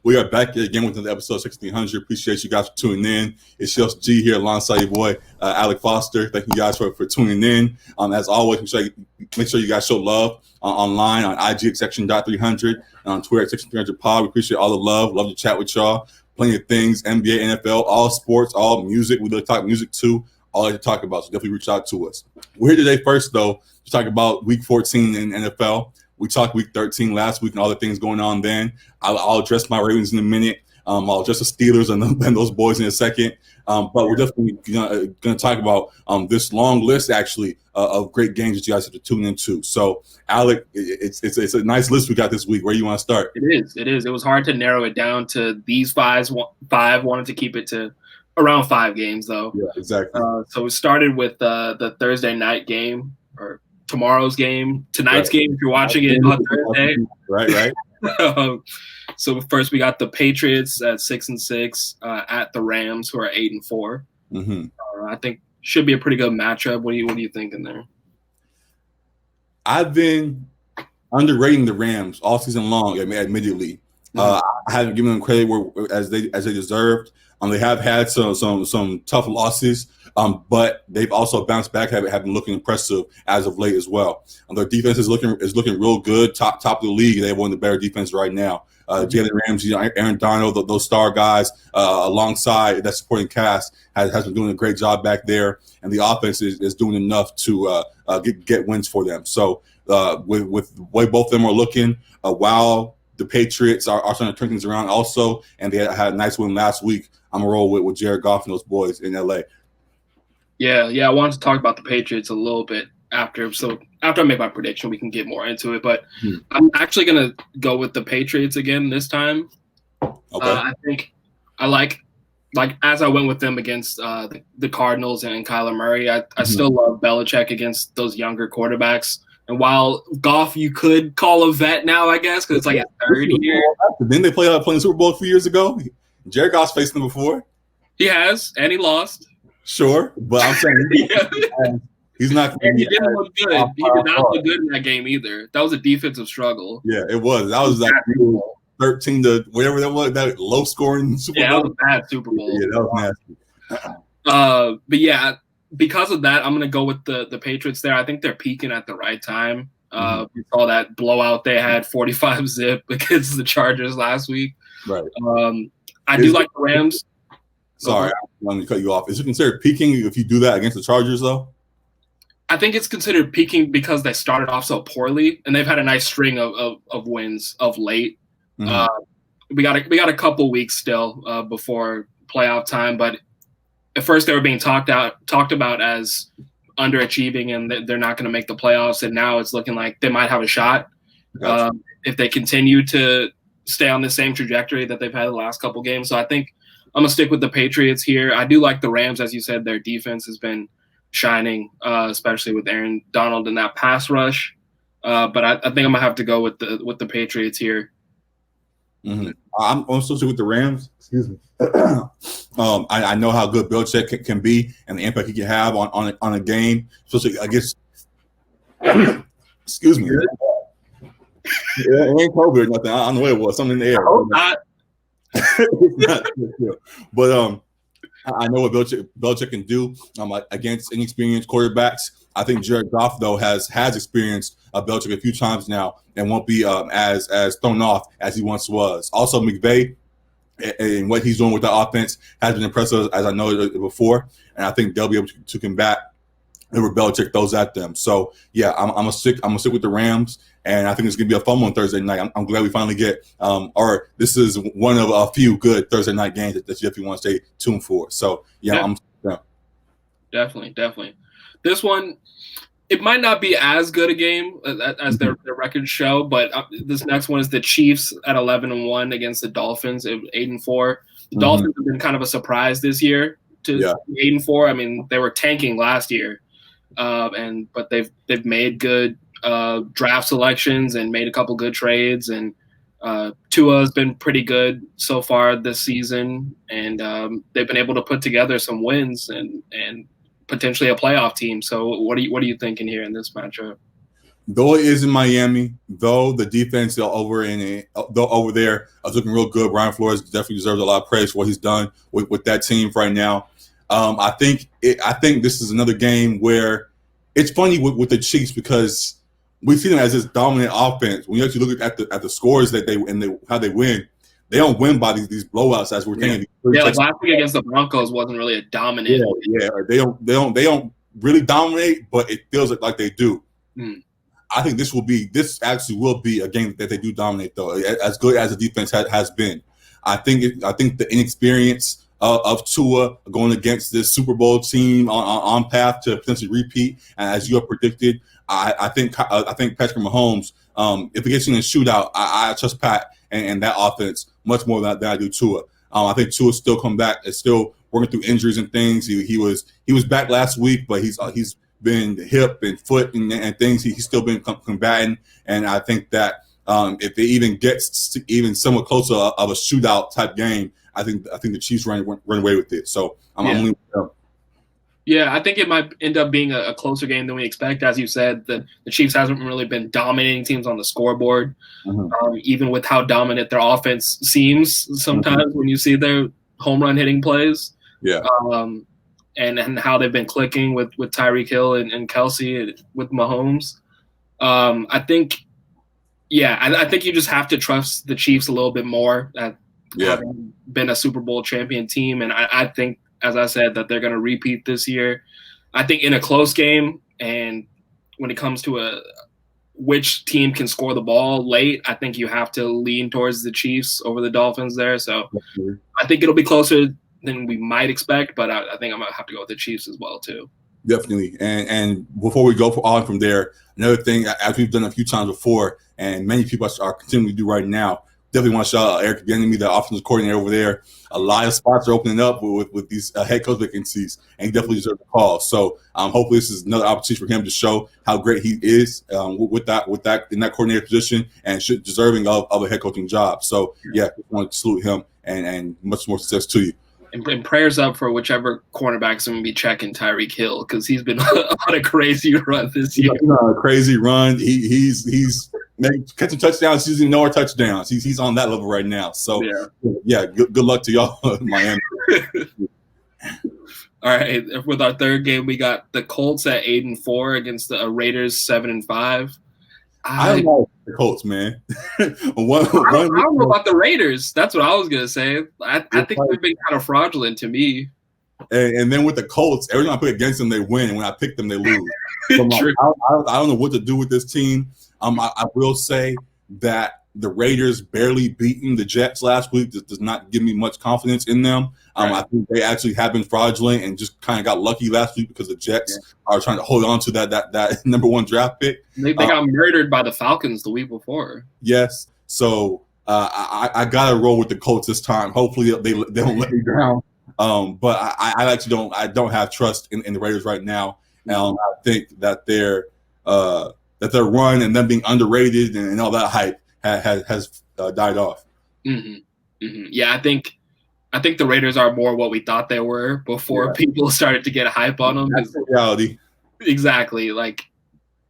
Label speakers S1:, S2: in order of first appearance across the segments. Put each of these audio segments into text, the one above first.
S1: We are back again with another episode 1600. Appreciate you guys for tuning in. It's just G here alongside your boy, Alec Foster. Thank you guys for tuning in. As always, make sure you guys show love online on IG at section.300 and on Twitter at section300pod. We appreciate all the love. Love to chat with y'all. Plenty of things, NBA, NFL, all sports, all music. We love to talk music too. All to talk about, so definitely reach out to us. We're here today first, though, to talk about Week 14 in NFL. We talked Week 13 last week and all the things going on then. I'll address my Ravens in a minute. I'll address the Steelers and those boys in a second. But we're definitely going to talk about this long list, actually, of great games that you guys have to tune into. So, Alec, it's a nice list we got this week. Where do you want to start?
S2: It is. It was hard to narrow it down to these five. Wanted to keep it to around 5 games, though.
S1: Yeah, exactly.
S2: So we started with the Thursday night game, or tomorrow's game, tonight's game if you're watching it on Thursday.
S1: Right.
S2: So first we got the Patriots at 6-6 at the Rams, who are 8-4.
S1: Mm-hmm.
S2: I think should be a pretty good matchup. What are you thinking there?
S1: I've been underrating the Rams all season long. Admittedly, I haven't given them credit as they deserved. They have had some tough losses, but they've also bounced back, have been looking impressive as of late as well. Their defense is looking real good, top of the league. They have one of the better defense right now. Jalen Ramsey, Aaron Donald, those star guys alongside that supporting cast has been doing a great job back there, and the offense is doing enough to get wins for them. So with the way both of them are looking, while the Patriots are starting to turn things around also, and they had a nice win last week. I'm going to roll with Jared Goff and those boys in LA.
S2: Yeah. I wanted to talk about the Patriots a little bit after. So after I make my prediction, we can get more into it. But I'm actually going to go with the Patriots again this time.
S1: Okay.
S2: I think I like as I went with them against the Cardinals and Kyler Murray, I still love Belichick against those younger quarterbacks. And while Goff, you could call a vet now, I guess, because it's like a third year.
S1: Didn't they play the Super Bowl a few years ago? Jared Goff's faced them before.
S2: He has, and he lost.
S1: Sure, but I'm saying he's not.
S2: He didn't look good. He did not look good in that game either. That was a defensive struggle.
S1: Yeah, it was. That was like 13 to whatever that was. That low scoring Super Bowl.
S2: Yeah, that was a bad Super Bowl.
S1: Yeah, that was nasty.
S2: But yeah, because of that, I'm gonna go with the Patriots there. I think they're peaking at the right time. We saw that blowout they had 45-zip against the Chargers last week.
S1: Right.
S2: I do like the Rams.
S1: Sorry, I wanted to cut you off. Is it considered peaking if you do that against the Chargers, though?
S2: I think it's considered peaking because they started off so poorly, and they've had a nice string of wins of late. We got a couple weeks still before playoff time, but at first they were being talked about as underachieving and they're not going to make the playoffs, and now it's looking like they might have a shot if they continue to stay on the same trajectory that they've had the last couple games. So I think I'm going to stick with the Patriots here. I do like the Rams. As you said, their defense has been shining, especially with Aaron Donald in that pass rush. But I think I'm going to have to go with the Patriots here.
S1: I'm also stick with the Rams. Excuse me. I know how good Belichick can be and the impact he can have on a game, especially against excuse me. Yeah, it ain't COVID or nothing. I don't know what it was. Something in the air. But I know what Belichick can do against inexperienced quarterbacks. I think Jared Goff, though, has experienced Belichick a few times now and won't be as thrown off as he once was. Also, McVay and what he's doing with the offense has been impressive, as I know before, and I think they'll be able to combat whoever Belichick throws at them. So yeah, I'm gonna stick with the Rams, and I think it's gonna be a fun one Thursday night. I'm glad we finally get or this is one of a few good Thursday night games that you definitely want to stay tuned for. So yeah.
S2: Definitely. This one, it might not be as good a game as their records show, but this next one is the Chiefs at 11-1 against the Dolphins at 8-4. The Dolphins have been kind of a surprise this year to 8-4. I mean, they were tanking last year, but they've made good draft selections and made a couple good trades, and Tua has been pretty good so far this season, and they've been able to put together some wins and potentially a playoff team. So what are you thinking here in this matchup?
S1: Though it is in Miami, though the defense over there is looking real good. Brian Flores definitely deserves a lot of praise for what he's done with that team right now. I think this is another game where it's funny with the Chiefs because we see them as this dominant offense. When you actually look at the scores that how they win, they don't win by these blowouts as we're thinking.
S2: Yeah, like last week against the Broncos wasn't really a dominant.
S1: Yeah, they don't really dominate, but it feels like they do. I think this actually will be a game that they do dominate, though, as good as the defense has been. I think the inexperience of Tua going against this Super Bowl team on path to potentially repeat, as you have predicted. I think Patrick Mahomes, if it gets in a shootout, I trust Pat and that offense much more than I do Tua. I think Tua still come back. Is still working through injuries and things. He was back last week, but he's been hip and foot and things. He's still been combating, and I think that if it even gets even somewhat closer of a shootout type game, I think the Chiefs run away with it. So I'm leaning with them.
S2: Yeah, I think it might end up being a closer game than we expect. As you said, the Chiefs hasn't really been dominating teams on the scoreboard, even with how dominant their offense seems sometimes when you see their home run hitting plays.
S1: Yeah.
S2: And how they've been clicking with Tyreek Hill and Kelsey with Mahomes. I think you just have to trust the Chiefs a little bit more at having been a Super Bowl champion team. And I think, as I said, that they're going to repeat this year. I think in a close game, and when it comes to which team can score the ball late, I think you have to lean towards the Chiefs over the Dolphins there. So I think it'll be closer than we might expect, but I think I'm going to have to go with the Chiefs as well, too.
S1: Definitely. And before we go on from there, another thing, as we've done a few times before, and many people are continuing to do right now, definitely want to shout out Eric Bieniemy, the offensive coordinator over there. A lot of spots are opening up with these head coach vacancies, and he definitely deserves a call. So hopefully this is another opportunity for him to show how great he is with that in that coordinator position, and deserving of a head coaching job. So I want to salute him and much more success to you.
S2: And prayers up for whichever cornerback's going to be checking Tyreek Hill, because he's been on a crazy run this year.
S1: A crazy run. He's catching touchdowns. He's using no touchdowns. He's on that level right now. So good luck to y'all, Miami.
S2: All right, with our third game, we got the Colts at 8-4 against the Raiders 7-5.
S1: I don't know the Colts, man.
S2: I don't know about the Raiders. That's what I was gonna say. I think they've been kind of fraudulent to me.
S1: And then with the Colts, every time I put against them, they win, and when I pick them, they lose. So I don't know what to do with this team. I will say that the Raiders barely beating the Jets last week does not give me much confidence in them. I think they actually have been fraudulent and just kind of got lucky last week because the Jets are trying to hold on to that number one draft pick.
S2: They got murdered by the Falcons the week before.
S1: Yes. So I got to roll with the Colts this time. Hopefully they don't let me down. But I actually don't have trust in the Raiders right now. I think that their run and them being underrated and all that hype has died off.
S2: Yeah, I think the Raiders are more what we thought they were before people started to get hype on them.
S1: That's the reality.
S2: Exactly. Like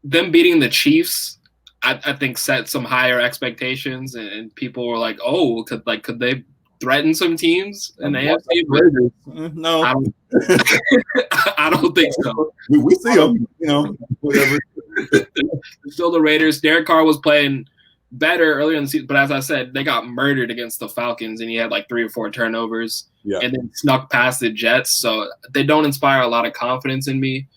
S2: them beating the Chiefs, I think set some higher expectations, and people were like, "Oh, could they threaten some teams in the AFC?"
S1: No,
S2: I don't think so.
S1: We see them, whatever.
S2: Still the Raiders. Derek Carr was playing better earlier in the season, but as I said, they got murdered against the Falcons, and he had like 3 or 4 turnovers, and then snuck past the Jets. So they don't inspire a lot of confidence in me.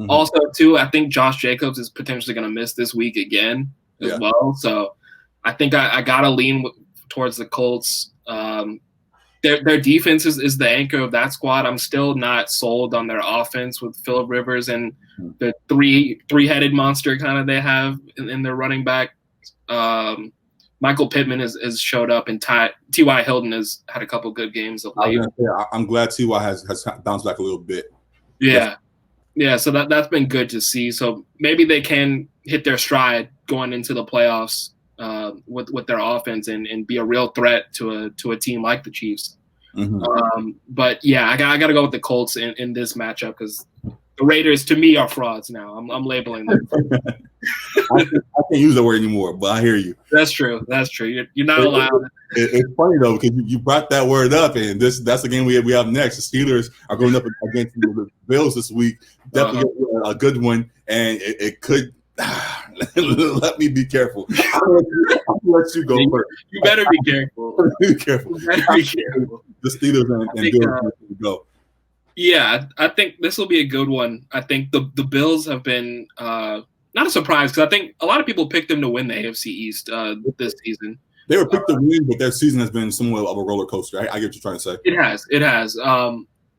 S2: Also, too, I think Josh Jacobs is potentially going to miss this week again as well. So I think I got to lean towards the Colts. Their defense is the anchor of that squad. I'm still not sold on their offense with Phillip Rivers and the three-headed monster kind of they have in their running back. Michael Pittman has showed up, and T.Y. Hilton has had a couple good games of late.
S1: I'm glad T.Y. has bounced back a little bit.
S2: Yeah. So that's been good to see. So maybe they can hit their stride going into the playoffs with their offense and be a real threat to a team like the Chiefs. But yeah, I got to go with the Colts in this matchup because The Raiders, to me, are frauds now. I'm labeling them.
S1: I can't use that word anymore, but I hear you.
S2: That's true. That's true. You're not allowed.
S1: It's funny though because you brought that word up, and that's the game we have next. The Steelers are going up against the Bills this week. Definitely a good one, and it could. Let me be careful. I'll let you go first.
S2: You better be careful.
S1: Be careful.
S2: You better be careful.
S1: The Steelers and Bills go.
S2: Yeah, I think this will be a good one. I think the Bills have been not a surprise because I think a lot of people picked them to win the AFC East this season.
S1: They were picked to win, but their season has been somewhat of a roller coaster. I get what you're trying to say.
S2: It has.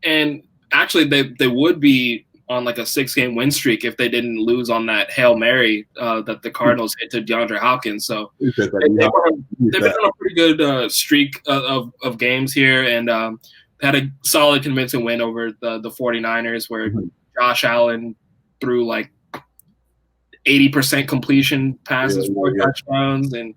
S2: And actually, they would be on like a 6-game win streak if they didn't lose on that Hail Mary that the Cardinals hit to DeAndre Hopkins. So they've been on a pretty good streak of games here, and had a solid, convincing win over the 49ers, where Josh Allen threw like 80% completion passes, 4 touchdowns, and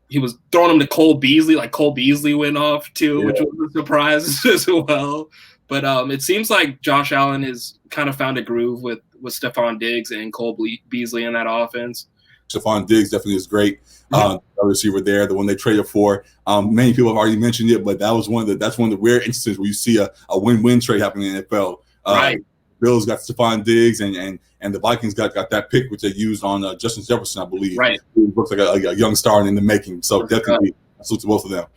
S2: he was throwing them to Cole Beasley. Like Cole Beasley went off too, which was a surprise as well. But it seems like Josh Allen has kind of found a groove with Stephon Diggs and Cole Beasley in that offense.
S1: Stephon Diggs definitely is great. The receiver there, the one they traded for. Many people have already mentioned it, but that's one of the rare instances where you see a win-win trade happening in the NFL.
S2: Right.
S1: Bills got Stephon Diggs, and the Vikings got that pick, which they used on Justin Jefferson, I believe.
S2: Right.
S1: He looks like a young star in the making. So definitely salute to both of them.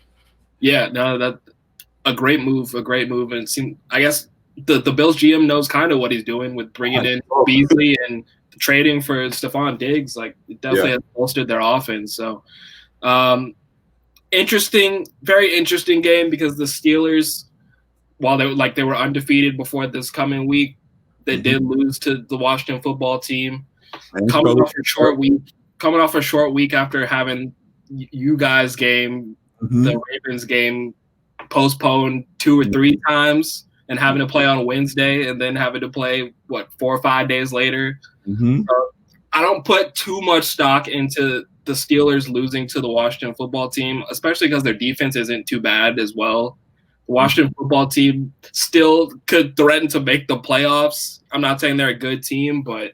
S1: Yeah,
S2: no, that a great move, and it seemed, I guess the Bills GM knows kind of what he's doing with bringing in Beasley and trading for Stephon Diggs. Like, it definitely has bolstered their offense. So, very interesting game because the Steelers, while they were undefeated before this coming week, they did lose to the Washington football team. Coming off a short week after having you guys game, the Ravens game postponed 2 or 3 times, and having to play on Wednesday, and then having to play 4 or 5 days later. I don't put too much stock into the Steelers losing to the Washington football team, especially because their defense isn't too bad as well. The Washington football team still could threaten to make the playoffs. I'm not saying they're a good team, but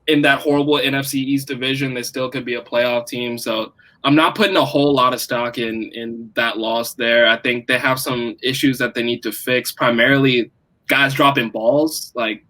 S2: in that horrible NFC East division, they still could be a playoff team. So I'm not putting a whole lot of stock in that loss there. I think they have some issues that they need to fix, primarily guys dropping balls. Like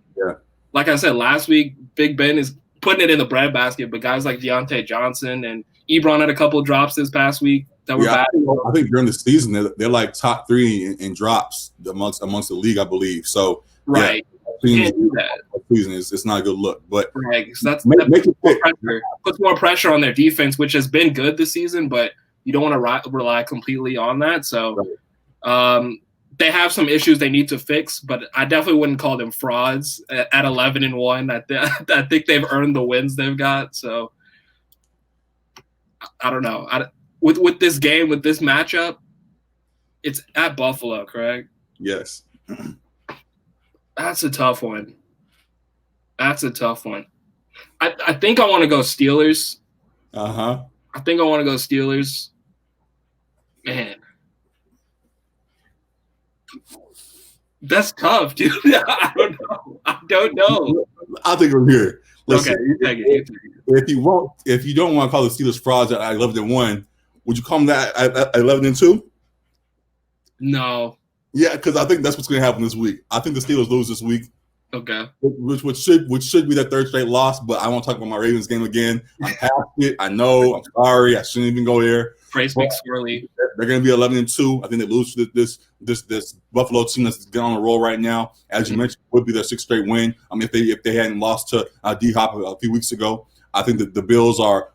S2: I said last week, Big Ben is putting it in the breadbasket, but guys like Deontay Johnson and Ebron had a couple of drops this past week that were bad.
S1: I think during the season, they're like top 3 in drops amongst the league, I believe. So,
S2: right. You can't do that.
S1: Season it's not a good look, but
S2: so that puts more pressure on their defense, which has been good this season, but you don't want to rely completely on that. So they have some issues they need to fix, but I definitely wouldn't call them frauds at 11-1. I think they've earned the wins they've got. So I don't know. With this game, with this matchup, it's at Buffalo, correct?
S1: Yes.
S2: That's a tough one. I think I want to go Steelers. I think I want to go Steelers. Man. That's tough, dude. I don't know.
S1: I think we're here. Listen,
S2: okay, you take it.
S1: If you don't want to call the Steelers frauds at 11-1, would you call them that at 11-2?
S2: No.
S1: Yeah, because I think that's what's going to happen this week. I think the Steelers lose this week.
S2: Okay.
S1: Which should be their 3rd straight loss, but I won't talk about my Ravens game again. I'm past it. I know. I'm sorry. I shouldn't even go there.
S2: Praise speaks swirly.
S1: They're going to be 11-2. I think they lose to this Buffalo team that's getting on a roll right now. As you mentioned, would be their 6th straight win. I mean, if they hadn't lost to D-Hop a few weeks ago, I think that the Bills are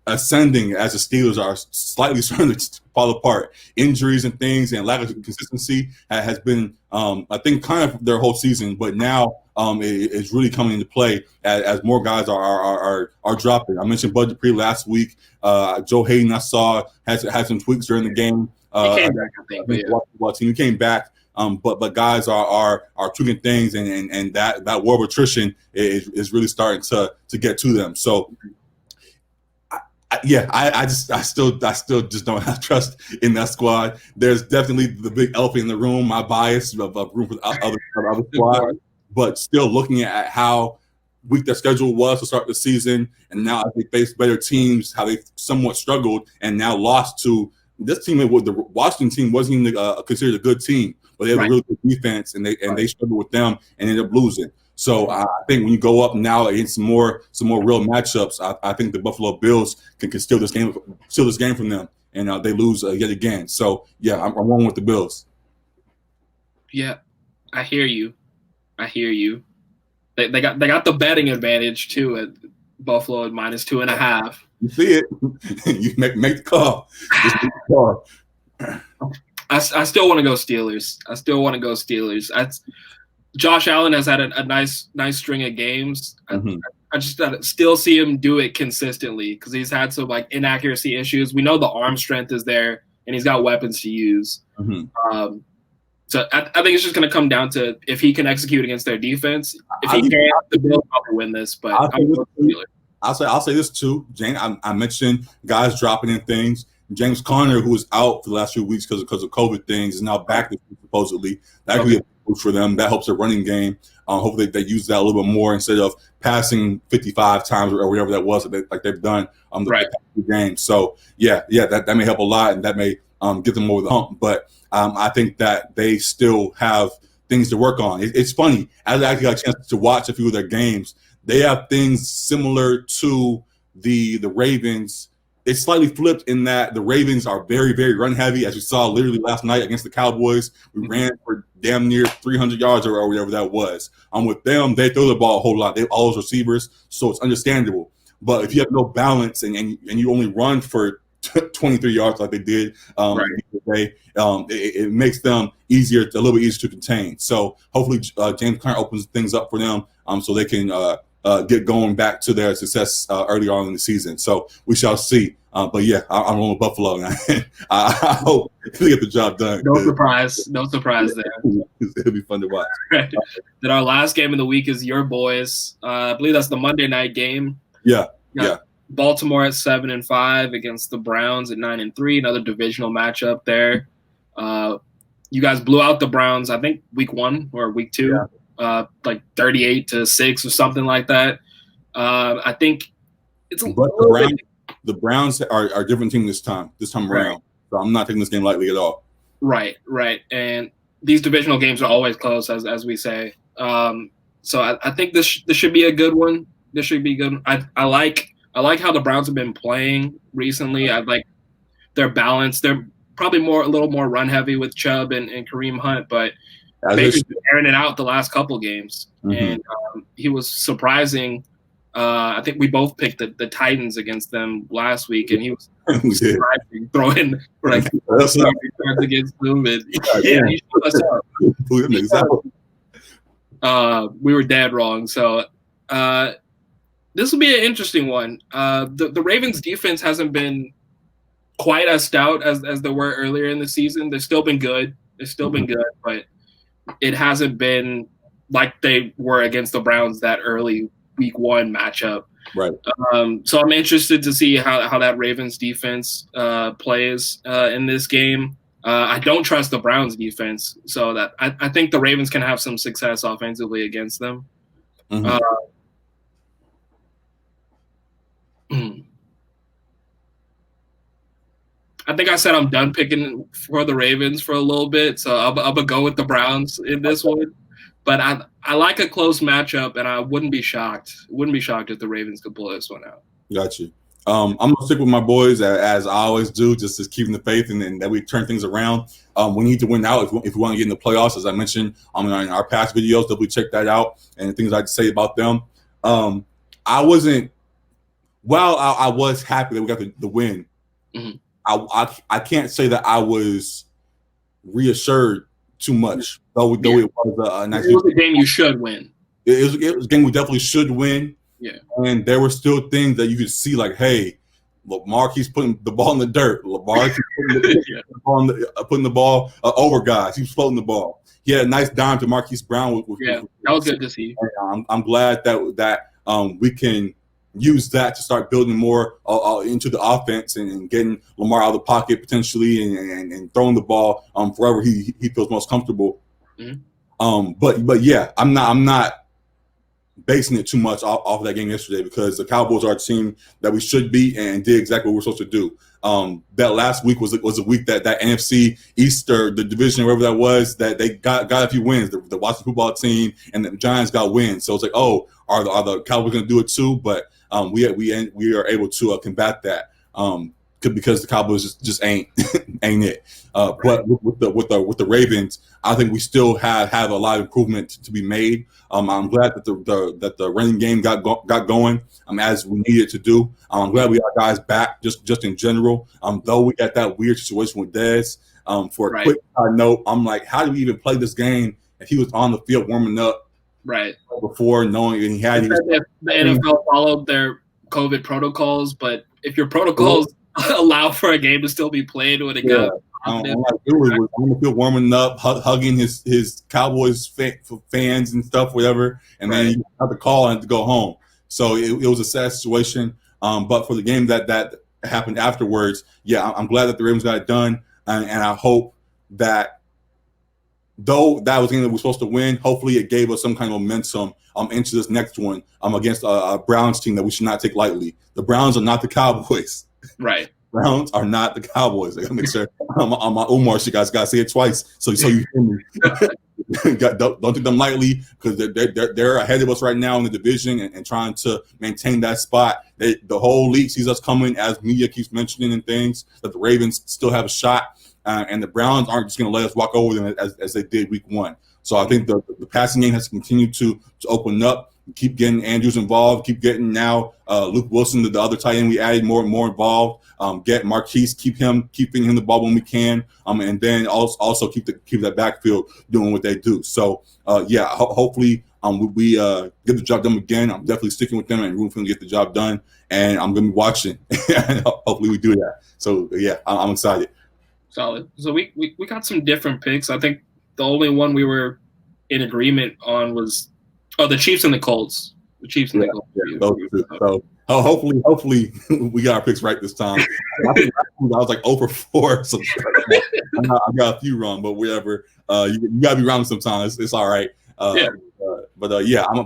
S1: ascending as the Steelers are slightly starting to fall apart. Injuries and things and lack of consistency has been, I think, kind of their whole season. But now it's really coming into play as more guys are dropping. I mentioned Bud Dupree last week. Joe Hayden, I saw, had some tweaks during the game.
S2: He came back, I think.
S1: He came back. But guys are tweaking things, and that war of attrition is really starting to get to them. So. I still just don't have trust in that squad. There's definitely the big elephant in the room, my bias of room for other squad. but still looking at how weak their schedule was to start the season, and now they face better teams, how they somewhat struggled and now lost to this team. The Washington team wasn't even considered a good team, but they have a really good defense, and they struggled with them and ended up losing. So I think when you go up now against some more real matchups, I think the Buffalo Bills can steal this game from them, and they lose yet again. So yeah, I'm wrong with the Bills.
S2: Yeah, I hear you. They got the betting advantage too at Buffalo at -2.5.
S1: You see it. You make the call.
S2: I still want to go Steelers. Josh Allen has had a nice string of games.
S1: Mm-hmm.
S2: I just still see him do it consistently because he's had some like inaccuracy issues. We know the arm strength is there, and he's got weapons to use.
S1: Mm-hmm.
S2: So I think it's just going to come down to if he can execute against their defense. If he can't, the Bills probably win this. But
S1: I'll say this too, James. I mentioned guys dropping in things. James Conner, who was out for the last few weeks because of COVID things, is now back supposedly. That could be a push for them. That helps their running game. Hopefully they use that a little bit more instead of passing 55 times or whatever that was like they've done the game. So yeah, that may help a lot, and that may get them over the hump. But I think that they still have things to work on. It's funny. I actually got a chance to watch a few of their games. They have things similar to the Ravens. It's slightly flipped in that the Ravens are very, very run heavy, as you saw literally last night against the Cowboys. We ran for damn near 300 yards or whatever that was. With them, they throw the ball a whole lot. They have all those receivers, so it's understandable. But if you have no balance and you only run for 23 yards like they did today, it makes them a little bit easier to contain. So hopefully James Conner opens things up for them so they can get going back to their success early on in the season. So we shall see. But yeah, I'm on with Buffalo. I hope they get the job done.
S2: No surprise there.
S1: It'll be fun to watch.
S2: Right. Then our last game of the week is your boys. I believe that's the Monday night game.
S1: Yeah.
S2: Baltimore at 7-5 against the Browns at 9-3. Another divisional matchup there. You guys blew out the Browns, I think, week 1 or week 2. Like 38-6 or something like that. I think it's
S1: the Browns are a different team this time around. So I'm not taking this game lightly at all. Right.
S2: And these divisional games are always close, as we say. So I think this should be a good one. This should be good. I like how the Browns have been playing recently. I like their balance. They're probably a little more run heavy with Chubb and Kareem Hunt, but Baker's been airing it out the last couple games, and he was surprising. I think we both picked the Titans against them last week, and he was surprising, throwing for like yards against them. And he showed us up. We were dead wrong. So this will be an interesting one. The Ravens' defense hasn't been quite as stout as they were earlier in the season. They've still been good. But it hasn't been like they were against the Browns that early week 1 matchup.
S1: Right.
S2: So I'm interested to see how that Ravens defense plays in this game. I don't trust the Browns defense, so that I think the Ravens can have some success offensively against them. I think I said I'm done picking for the Ravens for a little bit, so I'm going to go with the Browns in this one. But I like a close matchup, and I wouldn't be shocked. If the Ravens could pull this one out.
S1: Got you. I'm going to stick with my boys, as I always do, just keeping the faith and that we turn things around. We need to win out if we want to get in the playoffs, as I mentioned in our past videos. Definitely check that out and things I'd say about them. I was happy that we got the win.
S2: Mm-hmm.
S1: I can't say that I was reassured too much, though it was a nice.
S2: It was a game you should win.
S1: It was a game we definitely should win.
S2: Yeah,
S1: and there were still things that you could see, like, hey, Lamar keeps putting the ball in the dirt. Lamar keeps putting the ball over guys. He's floating the ball. He had a nice dime to Marquise Brown.
S2: That was good to see.
S1: I'm glad that we can use that to start building more into the offense and getting Lamar out of the pocket potentially and throwing the ball wherever he feels most comfortable.
S2: Mm-hmm.
S1: But yeah, I'm not basing it too much off of that game yesterday, because the Cowboys are a team that we should beat and did exactly what we're supposed to do. That last week was a week that NFC East, or the division, wherever that was, that they got a few wins. The Washington football team and the Giants got wins. So it's like, oh, are the Cowboys going to do it too? But we are able to combat that. Because the Cowboys just ain't it. But with the Ravens, I think we still have a lot of improvement to be made. I'm glad that the running game got going as we needed to do. I'm glad we got guys back just in general. Though we got that weird situation with Dez. For a quick note, I'm like, how do we even play this game if he was on the field warming up before knowing he had?
S2: The NFL followed their COVID protocols, but if your protocols allow for a game to still be played when it got
S1: I'm like, dude was on the field warming up, hugging his Cowboys fans and stuff, whatever, and then he got the call and had to go home. So it was a sad situation. But for the game that happened afterwards, I'm glad that the Ravens got it done, and I hope that, though that was the game that we were supposed to win, hopefully it gave us some kind of momentum into this next one against a Browns team that we should not take lightly. The Browns are not the Cowboys.
S2: Right.
S1: Browns are not the Cowboys. I gotta make sure on my Omar, you guys gotta say it twice so you hear me. Don't take them lightly, because they're ahead of us right now in the division and trying to maintain that spot. The whole league sees us coming, as media keeps mentioning and things, that the Ravens still have a shot, and the Browns aren't just going to let us walk over them as they did week one. So I think the passing game has to continue to open up. Keep getting Andrews involved. Keep getting now Luke Wilson, the other tight end we added, more and more involved. Get Marquise, keeping him the ball when we can, and then also keep that backfield doing what they do. So hopefully we get the job done again. I'm definitely sticking with them and rooting for them to get the job done, and I'm going to be watching. And hopefully we do that. So I'm excited.
S2: Solid. So we got some different picks. I think the only one we were in agreement on was the Chiefs and the Colts. The Chiefs and the Colts.
S1: So hopefully we got our picks right this time. I think I was like 0 for 4. So I got a few wrong, but whatever. You gotta be wrong sometimes. It's all right. I'm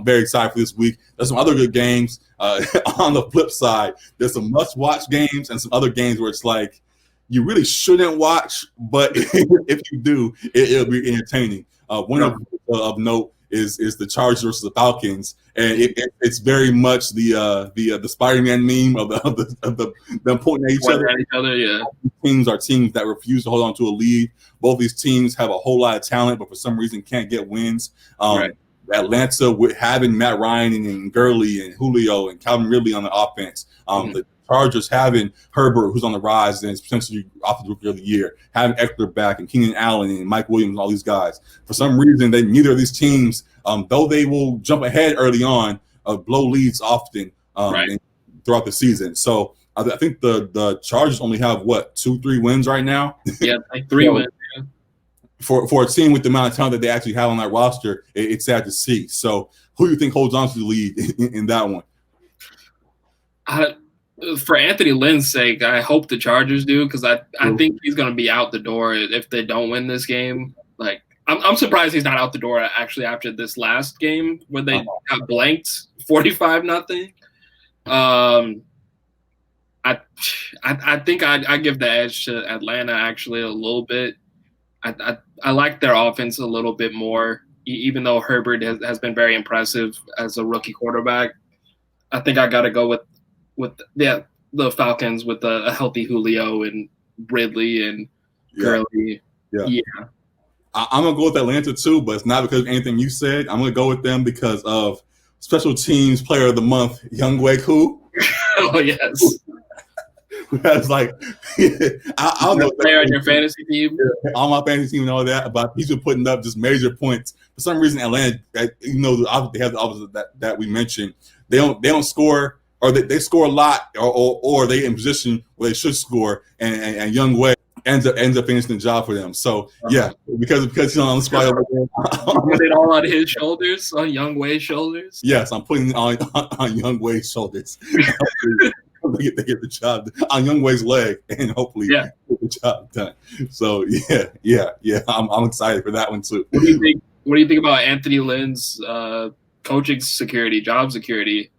S1: very excited for this week. There's some other good games. On the flip side, there's some must-watch games and some other games where it's like you really shouldn't watch, but if you do, it'll be entertaining. One of note is the Chargers versus the Falcons, and it's very much the Spider-Man meme of them pointing at each other.
S2: Yeah.
S1: Teams are teams that refuse to hold on to a lead. Both these teams have a whole lot of talent, but for some reason can't get wins. Atlanta, with having Matt Ryan and Gurley and Julio and Calvin Ridley on the offense. The Chargers having Herbert, who's on the rise and is potentially Offensive Rookie of the Year, having Eckler back and Keenan Allen and Mike Williams and all these guys. For some reason, neither of these teams, though they will jump ahead early on, blow leads often throughout the season. So I think the Chargers only have 2-3 wins right now.
S2: Yeah, like 3 wins. Yeah.
S1: For a team with the amount of talent that they actually have on that roster, it's sad to see. So who do you think holds on to the lead in that one?
S2: For Anthony Lynn's sake, I hope the Chargers do, because I think he's going to be out the door if they don't win this game. Like, I'm surprised he's not out the door actually after this last game where they got blanked 45-0. I think I give the edge to Atlanta actually a little bit. I like their offense a little bit more, even though Herbert has been very impressive as a rookie quarterback. I think I got to go with the Falcons with a healthy Julio and Ridley and Gurley. Yeah.
S1: I'm going to go with Atlanta too, but it's not because of anything you said. I'm going to go with them because of Special Teams Player of the Month, Younghoe Koo.
S2: Oh, yes.
S1: That's like, I don't know.
S2: Player on your fantasy team?
S1: On my fantasy team and all that, but he's been putting up just major points. For some reason, Atlanta, they have the opposite that we mentioned. They don't score, or they score a lot, or they in position where they should score, and Younghoe ends up finishing the job for them. So because he's on the squad over there,
S2: put it all on his shoulders, on Younghoe's shoulders.
S1: Yes, I'm putting it on Younghoe's shoulders. They get the job on Younghoe's leg, and hopefully get the job done. So I'm excited for that one too.
S2: What do you think? What do you think about Anthony Lynn's coaching security, job security?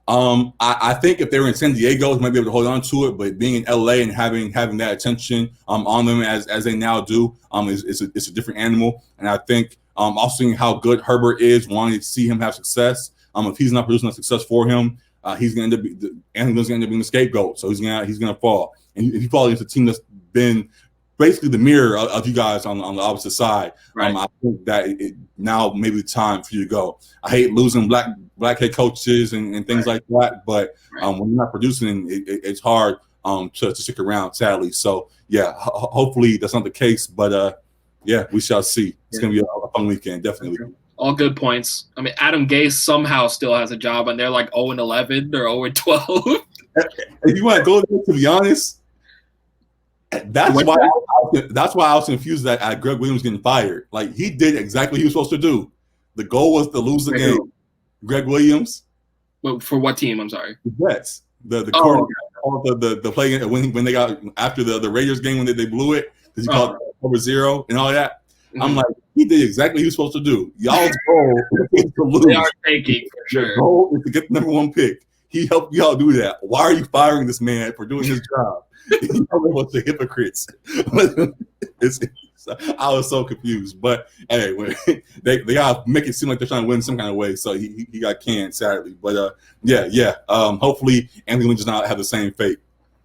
S1: I think if they were in San Diego, they might be able to hold on to it. But being in LA and having that attention on them as they now do is a different animal. And I think also seeing how good Herbert is, wanting to see him have success. If he's not producing that success for him, he's going to end up Anthony's going to end up being the scapegoat. So he's going to fall. And if he falls against a team that's been basically the mirror of you guys on the opposite side,
S2: Right.
S1: I think that now may be the time for you to go. I hate losing black head coaches and things like that, but when you're not producing, it's hard to stick around, sadly. So yeah, hopefully that's not the case, but yeah, we shall see. It's gonna be a fun weekend, definitely.
S2: All good points. I mean, Adam Gase somehow still has a job, and they're like 0-11 or 0-12.
S1: If you want to go there, to be honest, that's why I was confused that Greg Williams getting fired. Like, he did exactly what he was supposed to do. The goal was to lose the game. Greg Williams.
S2: Well, for what team? I'm sorry.
S1: The Jets. The play when they got after the Raiders game when they blew it because he called over 0 and all that. Mm-hmm. I'm like, he did exactly what he was supposed to do. Y'all's goal is to lose.
S2: They are tanking for sure.
S1: The goal is to get the number 1 pick. He helped y'all do that. Why are you firing this man for doing his job? You know what's the hypocrites? I was so confused, but hey, they gotta make it seem like they're trying to win some kind of way. So he got canned, sadly. But yeah. Hopefully, Anthony Lynn does not have the same fate.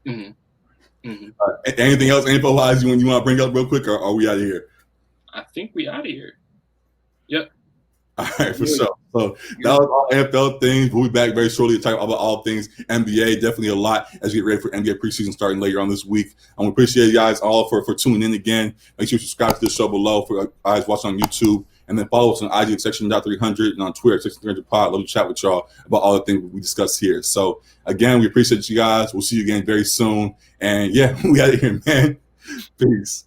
S2: Mm-hmm. Mm-hmm.
S1: Anything else, info-wise, you want to bring up real quick, or are we out of here?
S2: I think we out of here. Yep.
S1: All right, for sure. So that was all NFL things. We'll be back very shortly to talk about all things NBA. Definitely a lot as we get ready for NBA preseason starting later on this week. We appreciate you guys all for tuning in again. Make sure you subscribe to the show below for guys watching on YouTube. And then follow us on IG at Section.300 and on Twitter at Section300pod. Love to chat with y'all about all the things we discussed here. So, again, we appreciate you guys. We'll see you again very soon. And, yeah, we out of here, man. Peace.